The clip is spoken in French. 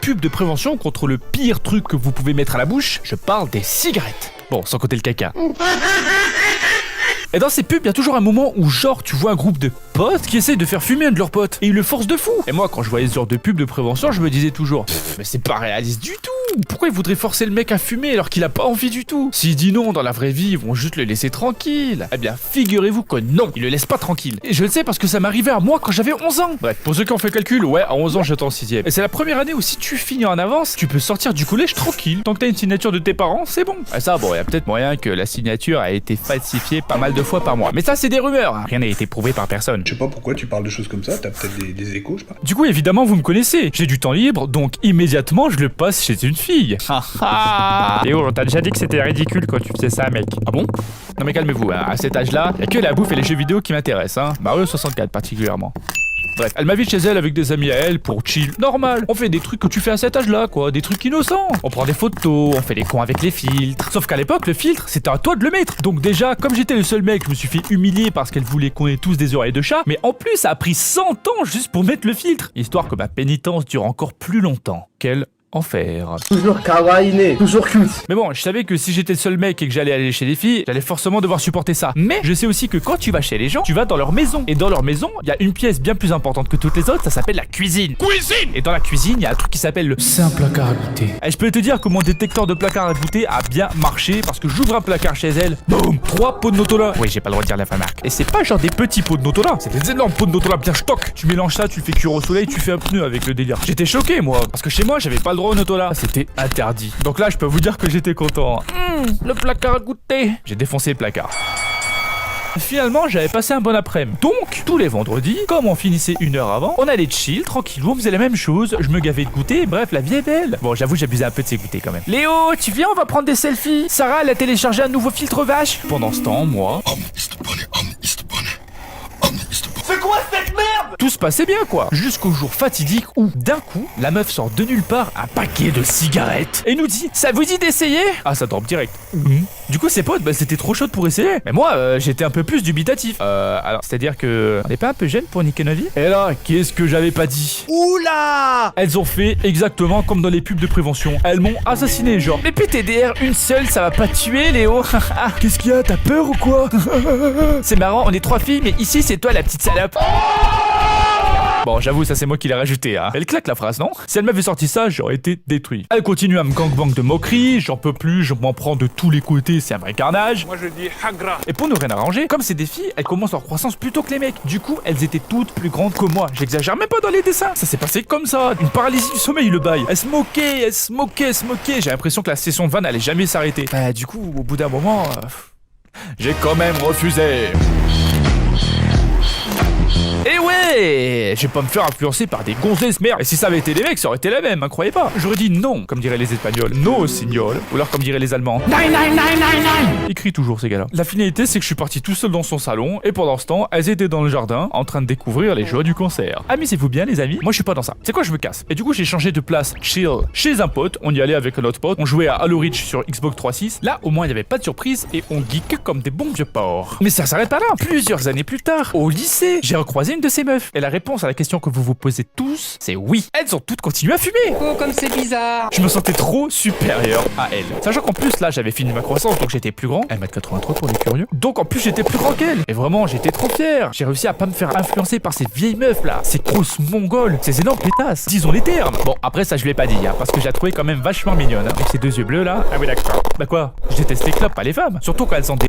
pub de prévention contre le pire truc que vous pouvez mettre à la bouche. Je parle des cigarettes. Bon, sans compter le caca. Et dans ces pubs, il y a toujours un moment où genre tu vois un groupe de potes qui essayent de faire fumer un de leurs potes et ils le forcent de fou. Et moi quand je voyais ce genre de pub de prévention, je me disais toujours mais c'est pas réaliste du tout. Pourquoi ils voudraient forcer le mec à fumer alors qu'il a pas envie du tout? S'il dit non dans la vraie vie, ils vont juste le laisser tranquille. Eh bien, figurez-vous que non, ils le laissent pas tranquille. Et je le sais parce que ça m'arrivait à moi quand j'avais 11 ans. Bref, pour ceux qui ont fait le calcul, ouais, à 11 ans j'étais en 6ème. Et c'est la première année où si tu finis en avance, tu peux sortir du collège tranquille. Tant que t'as une signature de tes parents, c'est bon. Et ça, bon, il y a peut-être moyen que la signature a été falsifiée pas mal de fois par mois. Mais ça, c'est des rumeurs, hein. Rien n'a été prouvé par personne. Je sais pas pourquoi tu parles de choses comme ça, t'as peut-être des échos, je sais pas. Du coup, évidemment, vous me connaissez. J'ai du temps libre, donc immédiatement, je le passe chez une fille. Léo, on t'a déjà dit que c'était ridicule quand tu faisais ça, mec. Ah bon? Non mais calmez-vous, hein. À cet âge-là, y'a que la bouffe et les jeux vidéo qui m'intéressent, hein. Mario 64 particulièrement. Bref, elle m'invite chez elle avec des amis à elle pour chill. Normal, on fait des trucs que tu fais à cet âge-là, quoi, des trucs innocents. On prend des photos, on fait les cons avec les filtres. Sauf qu'à l'époque, le filtre, c'était à toi de le mettre. Donc déjà, comme j'étais le seul mec, je me suis fait humilier parce qu'elle voulait qu'on ait tous des oreilles de chat. Mais en plus, ça a pris 100 ans juste pour mettre le filtre. Histoire que ma pénitence dure encore plus longtemps. Quel enfer. Toujours kawaii, toujours cute. Mais bon, je savais que si j'étais le seul mec et que j'allais aller chez les filles, j'allais forcément devoir supporter ça. Mais je sais aussi que quand tu vas chez les gens, tu vas dans leur maison. Et dans leur maison, il y a une pièce bien plus importante que toutes les autres, ça s'appelle la cuisine. Cuisine! Et dans la cuisine, il y a un truc qui s'appelle le placard à goûter. Et je peux te dire que mon détecteur de placard à goûter a bien marché parce que j'ouvre un placard chez elle, boum, 3 pots de Nutella. Oui, j'ai pas le droit de dire la vraie marque. Et c'est pas genre des petits pots de Nutella, c'est des énormes pots de Nutella bien stock. Tu mélanges ça, tu le fais cuire au soleil, tu fais un pneu avec le délire. J'étais choqué moi, parce que chez moi, j'avais pas le droit au Nutella. C'était interdit. Donc là, je peux vous dire que j'étais content. Le placard à goûter. J'ai défoncé le placard. Finalement, j'avais passé un bon après-midi. Donc, tous les vendredis, comme on finissait une heure avant, on allait chill, tranquillou, on faisait la même chose. Je me gavais de goûter, bref, la vie est belle. Bon, j'avoue, j'abusais un peu de ces goûters quand même. Léo, tu viens, on va prendre des selfies. Sarah, elle a téléchargé un nouveau filtre vache. Pendant ce temps, moi... C'est quoi cette merde? Tout se passait bien quoi, jusqu'au jour fatidique où, d'un coup, la meuf sort de nulle part un paquet de cigarettes et nous dit « Ça vous dit d'essayer ?» Ah, ça drop direct. Du coup, ses potes, c'était trop chaud pour essayer. Mais moi, j'étais un peu plus dubitatif. Alors, c'est-à-dire que... On n'est pas un peu jeune pour niquer nos vies? Et là, qu'est-ce que j'avais pas dit? Oula! Elles ont fait exactement comme dans les pubs de prévention. Elles m'ont assassiné, genre. Mais PTDR, une seule, ça va pas te tuer, Léo. Qu'est-ce qu'il y a? T'as peur ou quoi? C'est marrant, on est 3 filles, mais ici, c'est toi la petite salope. Bon, j'avoue, ça c'est moi qui l'ai rajouté, hein. Elle claque la phrase, non? Si elle m'avait sorti ça, j'aurais été détruit. Elle continue à me gangbang de moqueries, j'en peux plus, je m'en prends de tous les côtés, c'est un vrai carnage. Moi je dis hagra. Et pour ne rien arranger, comme c'est des filles, elles commencent leur croissance plus tôt que les mecs. Du coup, elles étaient toutes plus grandes que moi. J'exagère même pas dans les dessins. Ça s'est passé comme ça, une paralysie du sommeil, le bail. Elles se moquaient. J'ai l'impression que la session de van allait jamais s'arrêter. Du coup, au bout d'un moment, j'ai quand même refusé. Et ouais, je vais pas me faire influencer par des gonzesses merde. Et si ça avait été des mecs, ça aurait été la même, hein, croyez pas. J'aurais dit non, comme diraient les Espagnols. No, signol. Ou alors comme diraient les Allemands. Nine. Écrit toujours ces gars-là. La finalité, c'est que je suis parti tout seul dans son salon. Et pendant ce temps, elles étaient dans le jardin, en train de découvrir les joies du concert. Amusez-vous bien, les amis. Moi, je suis pas dans ça. C'est quoi, je me casse. Et du coup, j'ai changé de place chill chez un pote. On y allait avec un autre pote. On jouait à Halo Reach sur Xbox 360. Là, au moins, il y avait pas de surprise et on geek comme des bons vieux porcs. Mais ça s'arrête pas là. Plusieurs années plus tard, au lycée, j'ai recroisé une de ces meufs. Et la réponse à la question que vous vous posez tous, c'est oui. Elles ont toutes continué à fumer. Oh, comme c'est bizarre. Je me sentais trop supérieur à elles. Sachant qu'en plus, là, j'avais fini ma croissance, donc j'étais plus grand. 1m83 pour les curieux. Donc en plus, j'étais plus grand qu'elle. Et vraiment, j'étais trop fier. J'ai réussi à pas me faire influencer par ces vieilles meufs là, ces grosses mongoles, ces énormes pétasses. Disons les termes. Bon, après, ça, je l'ai pas dit, hein, parce que je la trouvais quand même vachement mignonne. Hein, avec ses 2 yeux bleus là. Ah oui, d'accord. Bah quoi? Je déteste les clopes, pas les femmes. Surtout quand elles sont des